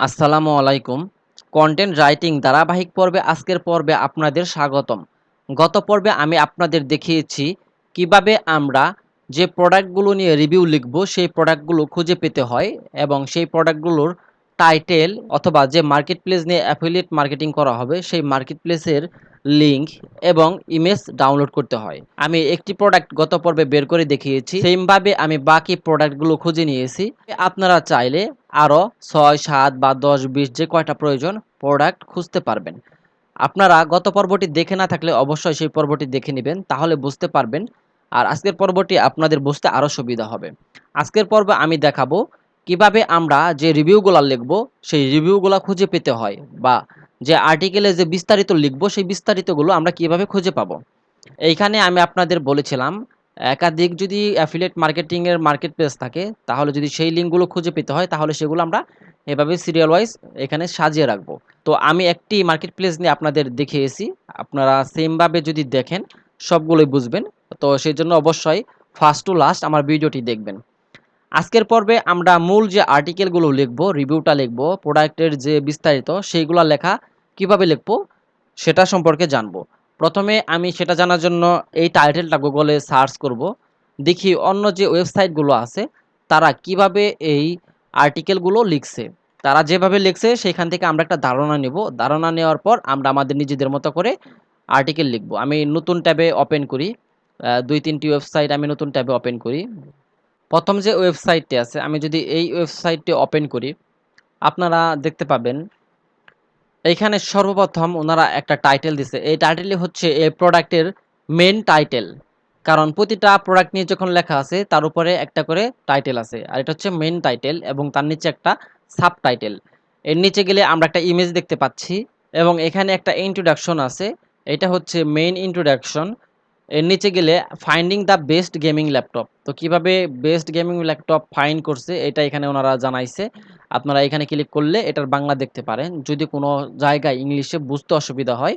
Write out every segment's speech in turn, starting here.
আসসালামু আলাইকুম। Content writing ধারাবাহিক পর্বে আজকের পর্বে আপনাদের স্বাগতম। গত পর্বে আমি আপনাদের দেখিয়েছি কিভাবে আমরা যে প্রোডাক্টগুলো নিয়ে রিভিউ লিখব সেই প্রোডাক্টগুলো খুঁজে পেতে হয় এবং সেই প্রোডাক্টগুলোর টাইটেল অথবা যে মার্কেট প্লেস নিয়ে অ্যাফিলিয়েট মার্কেটিং করা হবে সেই মার্কেট প্লেসের লিঙ্ক এবং ইমেজ ডাউনলোড করতে হয়। আমি একটি প্রোডাক্ট গত পর্বে বের করে দেখিয়েছি, সেমভাবে আমি বাকি প্রোডাক্টগুলো খুঁজে নিয়েছি। আপনারা চাইলে আরও ৬, ৭ বা ১০, ২০ যে কয়টা প্রয়োজন প্রোডাক্ট খুঁজতে পারবেন। আপনারা গত পর্বটি দেখে না থাকলে অবশ্যই সেই পর্বটি দেখে নেবেন, তাহলে বুঝতে পারবেন। আর আজকের পর্বটি আপনাদের বুঝতে আরও সুবিধা হবে। আজকের পর্বে আমি দেখাবো কিভাবে আমরা যে রিভিউগুলা লিখব সেই রিভিউগুলা খুঁজে পেতে হয়, বা যে আর্টিকেলে যে বিস্তারিত লিখব সেই বিস্তারিতগুলো আমরা কিভাবে খুঁজে পাবো। এইখানে আমি আপনাদের বলেছিলাম একাধিক যদি অ্যাফিলিয়েট মার্কেটিং এর মার্কেট প্লেস থাকে, তাহলে যদি সেই লিঙ্কগুলো খুঁজে পেতে হয় তাহলে সেগুলো আমরা এভাবে সিরিয়াল ওয়াইজ এখানে সাজিয়ে রাখবো। তো আমি একটি মার্কেট প্লেস নিয়ে আপনাদের দেখিয়েছি, আপনারা সেমভাবে যদি দেখেন সবগুলোই বুঝবেন। তো সেই জন্য অবশ্যই ফার্স্ট টু লাস্ট আমার ভিডিওটি দেখবেন। আজকের পর্বে আমরা মূল যে আর্টিকেলগুলো লিখবো, রিভিউটা লিখবো, প্রোডাক্টের যে বিস্তারিত সেইগুলো লেখা কিভাবে লিখবো সেটা সম্পর্কে জানবো। প্রথমে আমি সেটা জানার জন্য এই টাইটেলটা গুগলে সার্চ করব। দেখি অন্য যে ওয়েবসাইটগুলো আছে তারা কিভাবে এই আর্টিকেলগুলো লিখছে। তারা যেভাবে লিখছে সেখান থেকে আমরা একটা ধারণা নেব। ধারণা নেওয়ার পর আমরা আমাদের নিজেদের মতো করে আর্টিকেল লিখবো। আমি নতুন ট্যাবে ওপেন করি। ২-৩টি ওয়েবসাইট আমি নতুন ট্যাবে ওপেন করি। প্রথম যে ওয়েবসাইটটি আছে আমি যদি এই ওয়েবসাইটটি ওপেন করি, আপনারা দেখতে পাবেন এইখানে সর্বপ্রথম ওনারা একটা টাইটেল দিছে। এই টাইটেলই হচ্ছে এই প্রোডাক্টের মেইন টাইটেল। কারণ প্রতিটা প্রোডাক্ট নিয়ে যখন লেখা আছে তার উপরে একটা করে টাইটেল আছে। আর এটা হচ্ছে মেইন টাইটেল এবং তার নিচে একটা সাব টাইটেল। এর নিচে গেলে আমরা একটা ইমেজ দেখতে পাচ্ছি এবং এখানে একটা ইন্ট্রোডাকশন আছে। এটা হচ্ছে মেইন ইন্ট্রোডাকশন। এর নিচে গেলে finding the best gaming laptop. তো কিভাবে বেস্ট গেমিং ল্যাপটপ ফাইন্ড করছে এটা এখানে ওনারা জানাইছে। আপনারা এখানে ক্লিক করলে এটার বাংলা দেখতে পারেন। যদি কোনো জায়গায় ইংলিশে বুঝতে অসুবিধা হয়,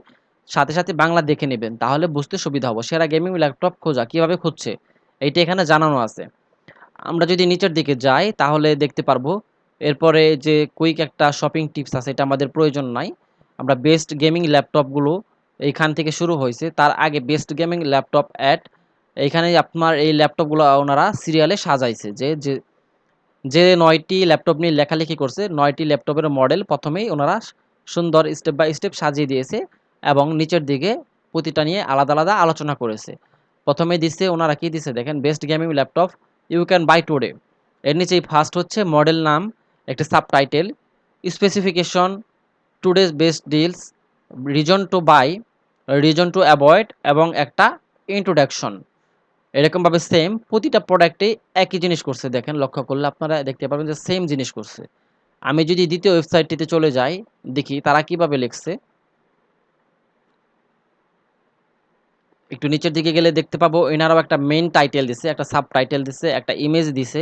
সাথে সাথে বাংলা দেখে নেবেন, তাহলে বুঝতে সুবিধা হবে। সেরা গেমিং ল্যাপটপ খোঁজা কিভাবে খুঁজছে এইটা এখানে জানানো আছে। আমরা যদি নিচের দিকে যাই তাহলে দেখতে পারবো এরপরে যে কুইক একটা শপিং টিপস আছে, এটা আমাদের প্রয়োজন নাই। আমরা বেস্ট গেমিং ল্যাপটপগুলো এইখান থেকে শুরু হয়েছে। তার আগে বেস্ট গেমিং ল্যাপটপ অ্যাট, এইখানে আপনার এই ল্যাপটপগুলো ওনারা সিরিয়ালে সাজাইছে। যে যে যে ৯টি ল্যাপটপ নিয়ে লেখালেখি করছে, ৯টি ল্যাপটপের মডেল প্রথমেই ওনারা সুন্দর স্টেপ বাই স্টেপ সাজিয়ে দিয়েছে এবং নিচের দিকে প্রতিটা নিয়ে আলাদা আলাদা আলোচনা করেছে। প্রথমে দিচ্ছে ওনারা কি দিছে দেখেন, best gaming laptop you can buy today. এর নিচেই ফার্স্ট হচ্ছে মডেল নাম, একটি subtitle, specification, today's best deals, reason to buy, reason to avoid এবং একটা ইন্ট্রোডাকশন। এরকমভাবে সেম প্রতিটা প্রোডাক্টেই একই জিনিস করছে। দেখেন লক্ষ্য করলে আপনারা দেখতে পাবেন যে সেম জিনিস করছে। আমি যদি দ্বিতীয় ওয়েবসাইটটিতে চলে যাই, দেখি তারা কিভাবে লিখছে। একটু নিচের দিকে গেলে দেখতে পাবো এনারাও একটা মেইন টাইটেল দিছে, একটা সাব টাইটেল দিছে, একটা ইমেজ দিছে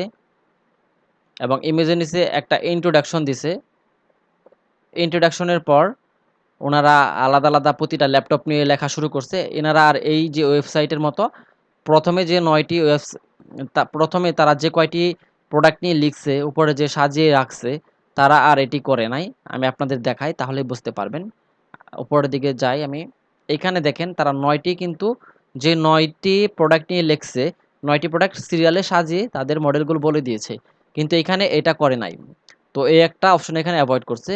এবং ইমেজের নিচে একটা ইন্ট্রোডাকশন দিছে। ইন্ট্রোডাকশনের পর ওনারা আলাদা আলাদা প্রতিটা ল্যাপটপ নিয়ে লেখা শুরু করছে। এনারা আর এই যে ওয়েবসাইটের মতো প্রথমে যে ৯টি প্রথমে তারা যে কয়টি প্রোডাক্ট নিয়ে লিখছে, উপরে যে সাজিয়ে রাখছে, তারা আর এটি করে নাই। আমি আপনাদের দেখাই তাহলেই বুঝতে পারবেন। উপরের দিকে যাই আমি। এখানে দেখেন তারা ৯টি কিন্তু যে ৯টি প্রোডাক্ট নিয়ে লিখছে, ৯টি প্রোডাক্ট সিরিয়ালে সাজিয়ে তাদের মডেলগুলো বলে দিয়েছে। কিন্তু এখানে এটা করে নাই। তো এই একটা অপশন এখানে এভয়েড করছে।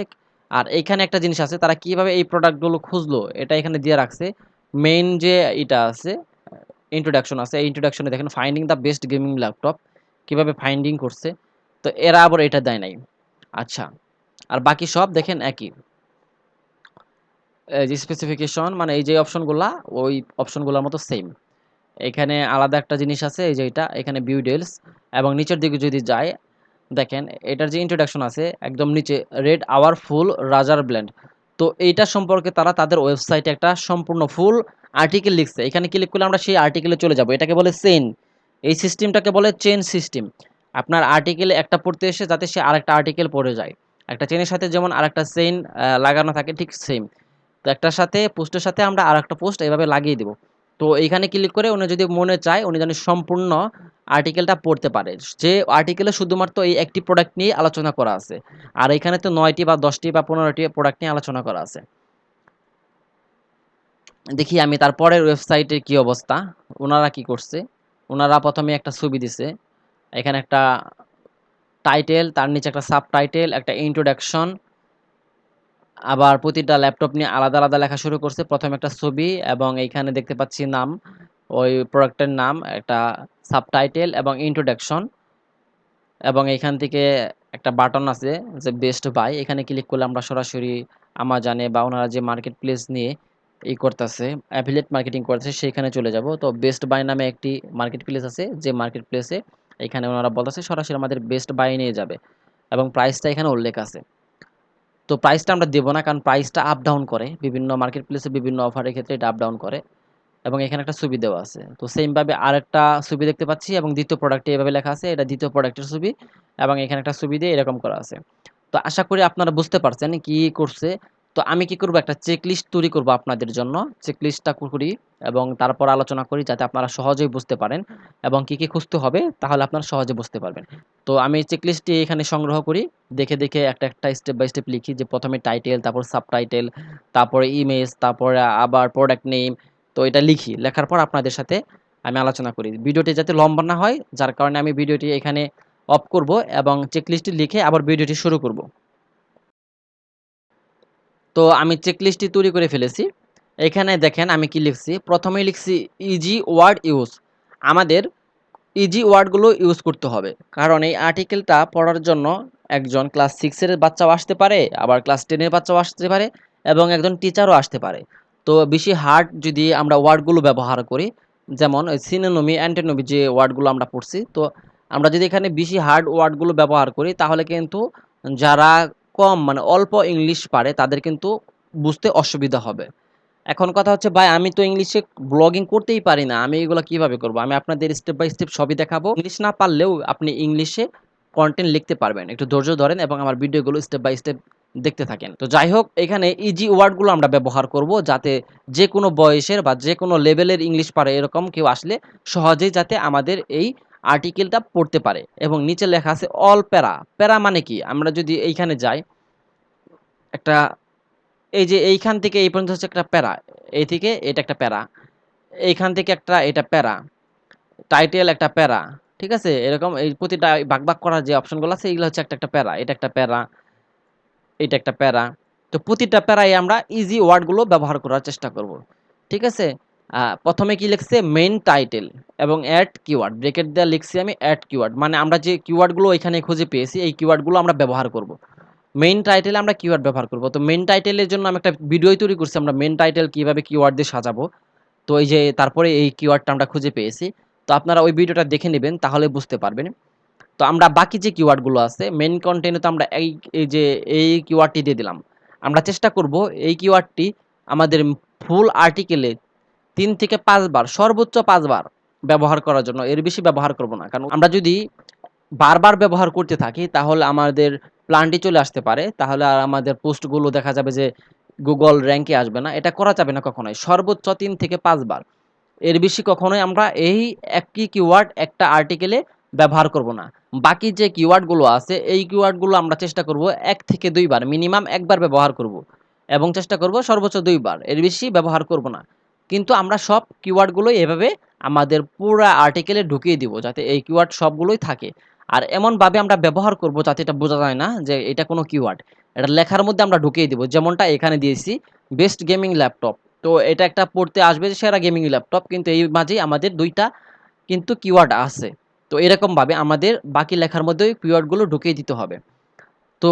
আর এইখানে একটা জিনিস আছে, তারা কিভাবে এই প্রোডাক্টগুলো খুঁজলো এটা এখানে দিয়ে রাখছে। মেইন যে এটা আছে, ইন্ট্রোডাকশন আছে, এই ইন্ট্রোডাকশনে দেখেন finding the best gaming laptop কিভাবে ফাইন্ডিং করছে। তো এরা আবার এটা দেয় নাই। আচ্ছা, আর বাকি সব দেখেন একই। এই যে স্পেসিফিকেশন মানে এই যে অপশনগুলা ওই অপশনগুলোর মতো সেম। এখানে আলাদা একটা জিনিস আছে, এই যে এটা এখানে ভিউ ডিটেইলস এবং নিচের দিকে যদি যায় দেখেন এটার যে ইন্ট্রোডাকশন আছে একদম নিচে রেড আওয়ার ফুল রাজার ব্ল্যান্ড। তো এইটা সম্পর্কে তারা তাদের ওয়েবসাইটে একটা সম্পূর্ণ ফুল আর্টিকেল লিখছে। এখানে ক্লিক করলে আমরা সেই আর্টিকেলে চলে যাব। এটাকে বলে চেইন। এই সিস্টেমটাকে বলে চেইন সিস্টেম। আপনার আর্টিকেলে একটা পড়তে এসে যাতে সে আরেকটা আর্টিকেল পড়ে যায়। একটা চেইনের সাথে যেমন আরেকটা চেইন লাগানো থাকে ঠিক সেম। তো একটার সাথে পোস্টের সাথে আমরা আরেকটা পোস্ট এভাবে লাগিয়ে দেব। তো এইখানে ক্লিক করে উনি যদি মনে চায় উনি যেন সম্পূর্ণ আর্টিকেলটা পড়তে পারে। যে আর্টিকেলে শুধুমাত্র এই একটি প্রোডাক্ট নিয়ে আলোচনা করা আছে। আর এখানে তো ৯টি বা ১০টি বা ১৫টি প্রোডাক্ট নিয়ে আলোচনা করা আছে। দেখি আমি তারপরের ওয়েবসাইটের কি অবস্থা। উনারা কি করছে? উনারা ১ম এ একটা ছবি দিছে। এখানে একটা টাইটেল, তার নিচে একটা সাবটাইটেল, একটা ইন্ট্রোডাকশন, আবার প্রতিটা ল্যাপটপ নিয়ে আলাদা, আলাদা লেখা শুরু করছে। ১ম একটা ছবি এবং এইখানে দেখতে পাচ্ছি নাম, ওই প্রোডাক্টের নাম, একটা সাবটাইটেল এবং ইন্ট্রোডাকশন এবং এইখান থেকে একটা বাটন আছে যে বেস্ট বাই। এখানে ক্লিক করলে আমরা সরাসরি আমাজনে বা ওনারা যে মার্কেট প্লেস নিয়ে করতেছে, অ্যাফিলিয়েট মার্কেটিং করতেছে সেখানে চলে যাব। তো বেস্ট বাই নামে একটি মার্কেট প্লেস আছে, যে মার্কেট প্লেসে এখানে ওনারা বলতেছে সরাসরি আমাদের বেস্ট বাই নিয়ে যাবে এবং প্রাইসটা এখানে উল্লেখ আছে। তো প্রাইসটা আমরা দেব না, কারণ প্রাইসটা আপ ডাউন করে। বিভিন্ন মার্কেট প্লেসে বিভিন্ন অফারের ক্ষেত্রে এটা আপ ডাউন করে এবং এখানে একটা ছবি দেওয়া আছে। তো সেম ভাবে আরেকটা ছবি দেখতে পাচ্ছি এবং দ্বিতীয় প্রোডাক্টে এভাবে লেখা আছে এটা দ্বিতীয় প্রোডাক্টের ছবি এবং এখানে একটা ছবি দিয়ে এরকম করা আছে। তো আশা করি আপনারা বুঝতে পারছেন কি করছে। তো আমি কি করব, একটা চেকলিস্ট তৈরি করব আপনাদের জন্য। চেকলিস্টটা করি এবং তারপর আলোচনা করি যাতে আপনারা সহজেই বুঝতে পারেন এবং কি খুঁজতে হবে তাহলে আপনারা সহজে বুঝতে পারবেন। তো আমি চেকলিস্টটি এখানে সংগ্রহ করি। দেখে, দেখে একটা স্টেপ বাই স্টেপ লিখি যে ১ম এ টাইটেল, তারপর সাবটাইটেল, তারপরে ইমেজ, তারপরে আবার প্রোডাক্ট নেম। তো এটা লিখি। লেখার পর আপনাদের সাথে আমি আলোচনা করি। ভিডিওটি যাতে লম্বা না হয় যার কারণে আমি ভিডিওটি এখানে অফ করব এবং চেকলিস্টটি লিখে আবার ভিডিওটি শুরু করব। তো আমি চেকলিস্টটি তৈরি করে ফেলেছি। এখানে দেখেন আমি কি লিখছি। ১ম এই লিখছি ইজি ওয়ার্ড ইউজ। আমাদের ইজি ওয়ার্ডগুলো ইউজ করতে হবে। কারণ এই আর্টিকেলটা পড়ার জন্য একজন ক্লাস 6 এর বাচ্চাও আসতে পারে, আবার ক্লাস 10 এর বাচ্চাও আসতে পারে এবং একজন টিচারও আসতে পারে। তো বেশি হার্ড যদি আমরা ওয়ার্ডগুলো ব্যবহার করি, যেমন ওই সিনোনিমি, অ্যান্টোনিমি যে ওয়ার্ডগুলো আমরা পড়ছি, তো আমরা যদি এখানে বেশি হার্ড ওয়ার্ডগুলো ব্যবহার করি তাহলে কিন্তু যারা কম মানে অল্প ইংলিশ পারে তাদের কিন্তু বুঝতে অসুবিধা হবে। এখন কথা হচ্ছে ভাই আমি তো ইংলিশে ব্লগিং করতেই পারি না। আমি এগুলা কিভাবে করব? আমি আপনাদের স্টেপ বাই স্টেপ সবই দেখাবো। ইংলিশ না পারলেও আপনি ইংলিশে কনটেন্ট লিখতে পারবেন। একটু ধৈর্য ধরেন এবং আমার ভিডিওগুলো স্টেপ বাই স্টেপ দেখতে থাকেন। তো যাই হোক এখানে ইজি ওয়ার্ডগুলো আমরা ব্যবহার করব যাতে যেকোনো বয়সের বা যেকোনো লেভেলের ইংলিশ পারে এরকম কেউ আসলে সহজেই যাতে আমাদের এই আর্টিকেলটা পড়তে পারে এবং নিচে লেখা আছে অল প্যারা। প্যারা মানে কি? আমরা যদি এইখানে যাই, একটা এই যে এইখান থেকে এই পর্যন্ত হচ্ছে একটা প্যারা। এই থেকে এটা একটা প্যারা। এইখান থেকে একটা এটা প্যারা। টাইটেল একটা প্যারা। ঠিক আছে? এরকম এই প্রতিটা ভাগ, ভাগ করার যে অপশনগুলো আছে এগুলো হচ্ছে একটা, একটা প্যারা। এটা একটা প্যারা, এটা একটা প্যারা। তো প্রতিটা প্যারায় আমরা ইজি ওয়ার্ডগুলো ব্যবহার করার চেষ্টা করব। ঠিক আছে? ১ম এ কি লিখছে? মেইন টাইটেল এবং এড কিওয়ার্ড। ব্র্যাকেট দেয়া লিখছি আমি এড কিওয়ার্ড। মানে আমরা যে কিওয়ার্ডগুলো এখানে খুঁজে পেয়েছি এই কিওয়ার্ডগুলো আমরা ব্যবহার করব। মেইন টাইটেলে আমরা কিওয়ার্ড ব্যবহার করব। তো মেইন টাইটেলের জন্য আমি একটা ভিডিওই তৈরি করছি। আমরা মেইন টাইটেল কিভাবে কিওয়ার্ড দিয়ে সাজাবো। তো এই যে তারপরে এই কিওয়ার্ডটা আমরা খুঁজে পেয়েছি। তো আপনারা ওই ভিডিওটা দেখে নিবেন তাহলে বুঝতে পারবেন। তো আমরা বাকি যে কিওয়ার্ডগুলো আছে মেইন কনটেন্টে তো আমরা এই যে এই কিওয়ার্ডটি দিয়ে দিলাম। আমরা চেষ্টা করব এই কিওয়ার্ডটি আমাদের ফুল আর্টিকেলে ৩ থেকে ৫ বার, সর্বোচ্চ ৫ বার ব্যবহার করার জন্য। এর বেশি ব্যবহার করব না। কারণ আমরা যদি বারবার ব্যবহার করতে থাকি তাহলে আমাদের প্ল্যানটি চলে আসতে পারে। তাহলে আর আমাদের পোস্টগুলো দেখা যাবে যে Google র‍্যাংকে আসবে না। এটা করা যাবে না কখনোই। সর্বোচ্চ ৩ থেকে ৫ বার। এর বেশি কখনোই আমরা এই একই কিওয়ার্ড একটা আর্টিকেলে ব্যবহার করব না। বাকি যে কিওয়ার্ডগুলো আছে এই কিওয়ার্ডগুলো আমরা চেষ্টা করব ১ থেকে ২ বার, মিনিমাম ১ বার ব্যবহার করব এবং চেষ্টা করব সর্বোচ্চ ২ বার। এর বেশি ব্যবহার করব না। কিন্তু আমরা সব কিওয়ার্ডগুলোই এভাবে আমাদের পুরা আর্টিকেলে ঢুকিয়ে দিব যাতে এই কিওয়ার্ড সবগুলোই থাকে। আর এমনভাবে আমরা ব্যবহার করব যাতে এটা বোঝা যায় না যে এটা কোনো কিওয়ার্ড। এটা লেখার মধ্যে আমরা ঢুকিয়ে দিব। যেমনটা এখানে দিয়েছি বেস্ট গেমিং ল্যাপটপ। তো এটা একটা পড়তে আসবে যে সেরা গেমিং ল্যাপটপ, কিন্তু এই মাঝেই আমাদের ২ টা কিন্তু কিওয়ার্ড আছে। তো এরকমভাবে আমাদের বাকি লেখার মধ্যেও কিওয়ার্ডগুলো ঢুকিয়ে দিতে হবে। তো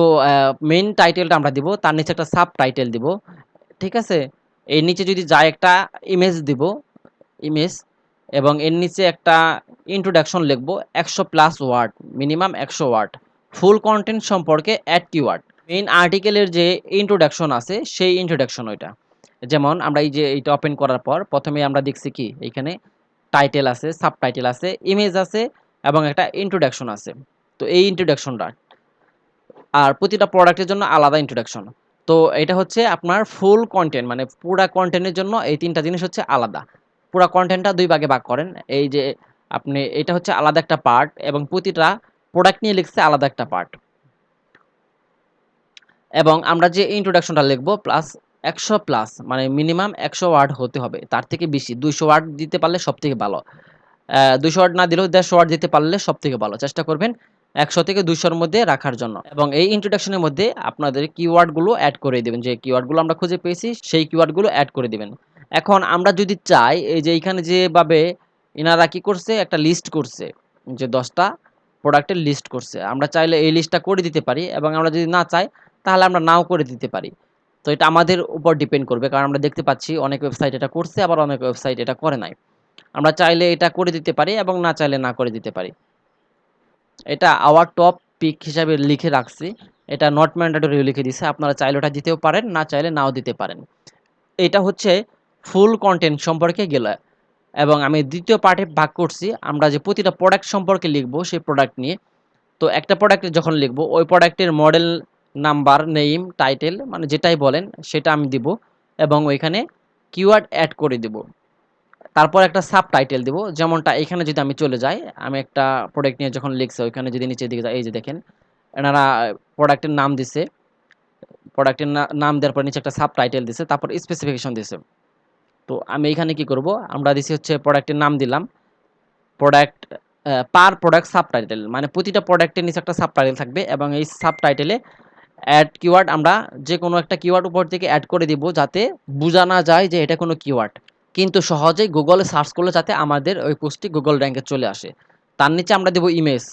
মেইন টাইটেলটা আমরা দিব, তার নিচে একটা সাবটাইটেল দিব। ঠিক আছে? এর নিচে যদি যায় একটা ইমেজ দিব, ইমেজ, এবং এর নিচে একটা ইন্ট্রোডাকশন লিখব ১০০ প্লাস ওয়ার্ড, মিনিমাম ১০০ ওয়ার্ড। ফুল কনটেন্ট সম্পর্কে অ্যাড কিওয়ার্ড। মেইন আর্টিকেলের যে ইন্ট্রোডাকশন আছে সেই ইন্ট্রোডাকশন ওইটা। যেমন আমরা এই যে এইটা ওপেন করার পর ১ম এ আমরা দেখছি কি এইখানে টাইটেল আছে, সাবটাইটেল আছে, ইমেজ আছে এবং একটা ইন্ট্রোডাকশন আছে। তো এই ইন্ট্রোডাকশনটা আর প্রতিটা প্রোডাক্টের জন্য আলাদা ইন্ট্রোডাকশন। তো এটা হচ্ছে আপনার ফুল কনটেন্ট মানে পুরা কনটেন্টের জন্য এই ৩ টা জিনিস হচ্ছে আলাদা। পুরা কনটেন্টটা 2 ভাগে ভাগ করেন। এই যে আপনি এটা হচ্ছে আলাদা একটা পার্ট এবং প্রতিটা প্রোডাক্ট নিয়ে লিখছে আলাদা একটা পার্ট। এবং আমরা যে ইন্ট্রোডাকশনটা লিখব প্লাস 100 প্লাস মানে মিনিমাম 100 ওয়ার্ড হতে হবে। তার থেকে বেশি 200 ওয়ার্ড দিতে পারলে সবথেকে ভালো। 200 ওয়ার্ড না দিলেও 150 ওয়ার্ড দিতে পারলে সবথেকে ভালো। চেষ্টা করবেন 100 থেকে 200 র মধ্যে রাখার জন্য। এবং এই ইন্ট্রোডাকশনের মধ্যে আপনাদের কিওয়ার্ডগুলো এড করে দিবেন। যে কিওয়ার্ডগুলো আমরা খুঁজে পেয়েছি সেই কিওয়ার্ডগুলো এড করে দিবেন। এখন আমরা যদি চাই এই যে এইখানে যেভাবে ইনারা কি করছে একটা লিস্ট করছে যে 10 টা প্রোডাক্টের লিস্ট করছে। আমরা চাইলে এই লিস্টটা করে দিতে পারি এবং আমরা যদি না চাই তাহলে আমরা নাও করে দিতে পারি। তো এটা আমাদের উপর ডিপেন্ড করবে। কারণ আমরা দেখতে পাচ্ছি অনেক ওয়েবসাইট এটা করছে আবার অনেক ওয়েবসাইট এটা করে নাই। আমরা চাইলে এটা করে দিতে পারি এবং না চাইলে না করে দিতে পারি। এটা আওয়ার টপ পিক হিসাবে লিখে রাখছি। এটা নট ম্যান্ডেটরি লিখে দিছে। আপনারা চাইলে ওটা দিতেও পারেন, না চাইলে নাও দিতে পারেন। এটা হচ্ছে ফুল কনটেন্ট সম্পর্কে গেল এবং আমি দ্বিতীয় পার্টে ভাগ করছি। আমরা যে প্রতিটা প্রোডাক্ট সম্পর্কে লিখবো সেই প্রোডাক্ট নিয়ে। তো একটা প্রোডাক্টে যখন লিখবো ওই প্রোডাক্টের মডেল নাম্বার, নেম, টাইটেল মানে যেটাই বলেন সেটা আমি দিব এবং ওইখানে কিওয়ার্ড এড করে দিব। তারপর একটা সাবটাইটেল দিব। যেমনটা এখানে যদি আমি চলে যাই, আমি একটা প্রোডাক্ট নিয়ে যখন লিখছে ওইখানে যদি নিচের দিকে যাই, এই যে দেখেন এনারা প্রোডাক্টের নাম দিছে। প্রোডাক্টের নাম দেওয়ার পর নিচে একটা সাবটাইটেল দিছে, তারপর স্পেসিফিকেশন দিছে। তো আমি এখানে কি করব, আমরা দিছি হচ্ছে প্রোডাক্টের নাম দিলাম। প্রোডাক্ট পার প্রোডাক্ট সাবটাইটেল মানে প্রতিটা প্রোডাক্টের নিচে একটা সাবটাইটেল থাকবে এবং এই সাবটাইটেলে অ্যাড কিওয়ার্ড আমরা যে কোনো একটা কিওয়ার্ড উপর থেকে অ্যাড করে দিব যাতে বোঝা না যায় যে এটা কোনো কিওয়ার্ড। কিন্তু সহজেই গুগলে সার্চ করলে যাতে আমাদের ওই পোস্টটি গুগল র‍্যাঙ্কে চলে আসে। তার নিচে আমরা দেব ইমেজ।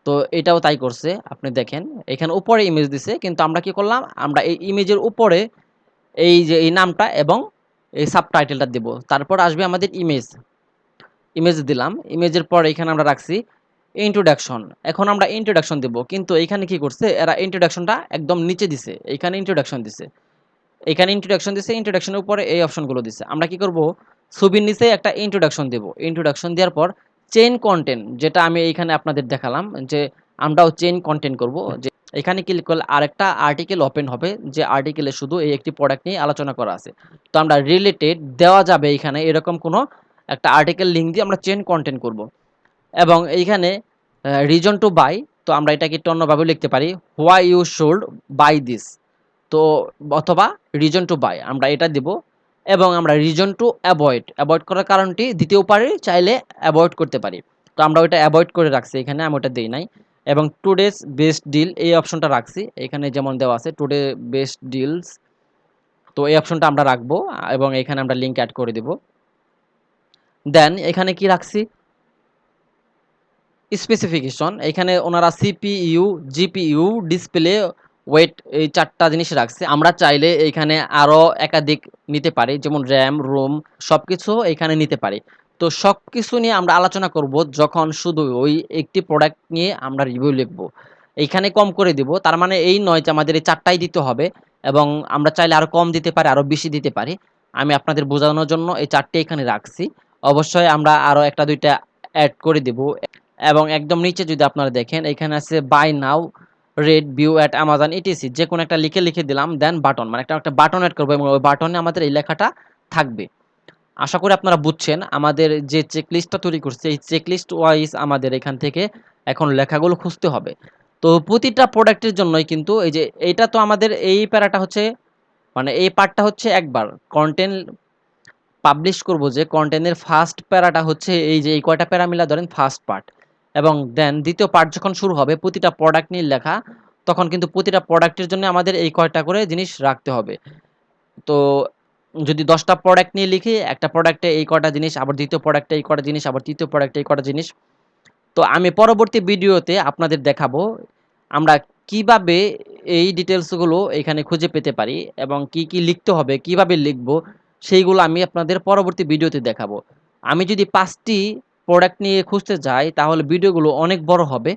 তো এটাও তাই করছে। আপনি দেখেন এখানে উপরে ইমেজ দিছে কিন্তু আমরা কি করলাম, আমরা এই ইমেজের উপরে এই যে এই নামটা এবং এই সাবটাইটেলটা দেব। তারপর আসবে আমাদের ইমেজ। ইমেজ দিলাম। ইমেজের পরে এখানে আমরা রাখছি ইন্ট্রোডাকশন। এখন আমরা ইন্ট্রোডাকশন দেব। কিন্তু এখানে কি করছে, এরা ইন্ট্রোডাকশনটা একদম নিচে দিছে। এখানে ইন্ট্রোডাকশন দিছে। এখানে ইন্ট্রোডাকশন দিছে, ইন্ট্রোডাকশনের উপরে এই অপশনগুলো দিছে। আমরা কি করব, ছবির নিচে একটা ইন্ট্রোডাকশন দেব। ইন্ট্রোডাকশন দেওয়ার পর চেইন কনটেন্ট যেটা আমি এইখানে আপনাদের দেখালাম যে আমরাও চেইন কনটেন্ট করব। যে এখানে ক্লিক করলে আরেকটা আর্টিকেল ওপেন হবে যে আর্টিকেলে শুধু এই একটি প্রোডাক্ট নিয়ে আলোচনা করা আছে। তো আমরা রিলেটেড দেওয়া যাবে এখানে এরকম কোনো একটা আর্টিকেল লিঙ্ক দিয়ে আমরা চেইন কনটেন্ট করব। এবং এইখানে রিজন টু বাই, তো আমরা এটাকে একটু অন্যভাবে লিখতে পারি, why you should buy this. তো অথবা রিজন টু বাই আমরা এটা দেব এবং আমরা রিজন টু অ্যাভয়েড, অ্যাভয়েড করার কারণটি দিতেও পারি, চাইলে অ্যাভয়েড করতে পারি। তো আমরা ওইটা অ্যাভয়েড করে রাখছি এখানে, আমি ওটা দেই নাই। এবং টুডেজ বেস্ট ডিল এই অপশনটা রাখছি এখানে, যেমন দেওয়া আছে টুডে বেস্ট ডিলস। তো এই অপশনটা আমরা রাখবো এবং এখানে আমরা লিঙ্ক অ্যাড করে দেব। দেন এখানে কি রাখছি, স্পেসিফিকেশন। এখানে ওনারা সিপিইউ, জিপিইউ, ডিসপ্লে, ওয়েট এই 4টা জিনিস রাখছে। আমরা চাইলে এইখানে আরো একাধিক নিতে পারি, যেমন র‍্যাম, রোম সবকিছু এখানে নিতে পারি। তো সবকিছু নিয়ে আমরা আলোচনা করব যখন শুধু ওই একটি প্রোডাক্ট নিয়ে আমরা রিভিউ লিখব। এইখানে কম করে দিব, তার মানে এই নয় যে আমাদের এই 4টাই দিতে হবে এবং আমরা চাইলে আরো কম দিতে পারি, আরো বেশি দিতে পারি। আমি আপনাদের বোঝানোর জন্য এই 4টে এখানে রাখছি। অবশ্যই আমরা আরো একটা দুইটা অ্যাড করে দিব। এবং একদম নিচে যদি আপনারা দেখেন এখানে আছে buy now, read, view at Amazon ETC, যে কোনো একটা লিখে দিলাম। দেন বাটন মানে একটা বাটন অ্যাড করবো এবং ওই বাটনে আমাদের এই লেখাটা থাকবে। আশা করি আপনারা বুঝছেন। আমাদের যে চেকলিস্টটা তৈরি করছে এই চেকলিস্ট ওয়াইজ আমাদের এখান থেকে এখন লেখাগুলো খুঁজতে হবে। তো প্রতিটা প্রোডাক্টের জন্যই কিন্তু এই যে এইটা তো আমাদের এই প্যারাটা হচ্ছে মানে এই পার্টটা হচ্ছে একবার কন্টেন্ট পাবলিশ করব, যে কন্টেন্টের ফার্স্ট প্যারাটা হচ্ছে এই যে এই কয়টা প্যারা মিলা ধরেন ফার্স্ট পার্ট। এবং দেন দ্বিতীয় পার্ট যখন শুরু হবে প্রতিটা প্রোডাক্ট নিয়ে লেখা, তখন কিন্তু প্রতিটা প্রোডাক্টের জন্য আমাদের এই কয়টা করে জিনিস রাখতে হবে। তো যদি 10টা প্রোডাক্ট নিয়ে লিখি, একটা প্রোডাক্টে এই কয়টা জিনিস, আবার দ্বিতীয় প্রোডাক্টে এই কয়টা জিনিস, আবার তৃতীয় প্রোডাক্টে এই কয়টা জিনিস। তো আমি পরবর্তী ভিডিওতে আপনাদের দেখাবো আমরা কিভাবে এই ডিটেইলসগুলো এখানে খুঁজে পেতে পারি এবং কি কি লিখতে হবে, কিভাবে লিখবো সেইগুলো আমি আপনাদের পরবর্তী ভিডিওতে দেখাবো। আমি যদি 5টি প্রোডাক্ট নিয়ে খুঁজতে যাই তাহলে ভিডিওগুলো অনেক বড় হবে।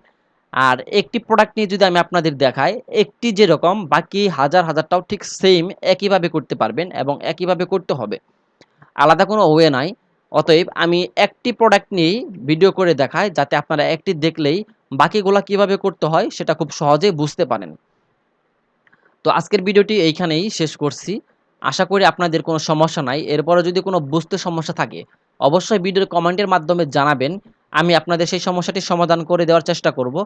আর একটি প্রোডাক্ট নিয়ে যদি আমি আপনাদের দেখাই, একটি যেরকম বাকি হাজারটাও ঠিক সেম একইভাবে করতে পারবেন এবং একইভাবে করতে হবে। আলাদা কোনো ওয়ে নাই। অতএব আমি একটি প্রোডাক্ট নিয়েই ভিডিও করে দেখাই যাতে আপনারা একটি দেখলেই বাকিগুলা কিভাবে করতে হয় সেটা খুব সহজেই বুঝতে পারেন। তো আজকের ভিডিওটি এইখানেই শেষ করছি। আশা করি আপনাদের কোনো সমস্যা নাই। এরপরে যদি কোনো বুঝতে সমস্যা থাকে, অবশ্যই ভিডিওর কমেন্টের মাধ্যমে জানাবেন। আমি আপনাদের সেই সমস্যাটির সমাধান করে দেওয়ার চেষ্টা করব।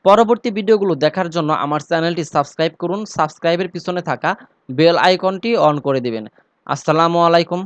পরবর্তী ভিডিওগুলো দেখার জন্য আমার চ্যানেলটি সাবস্ক্রাইব করুন। সাবস্ক্রাইবের পিছনে থাকা বেল আইকনটি অন করে দিবেন। আসসালামু আলাইকুম।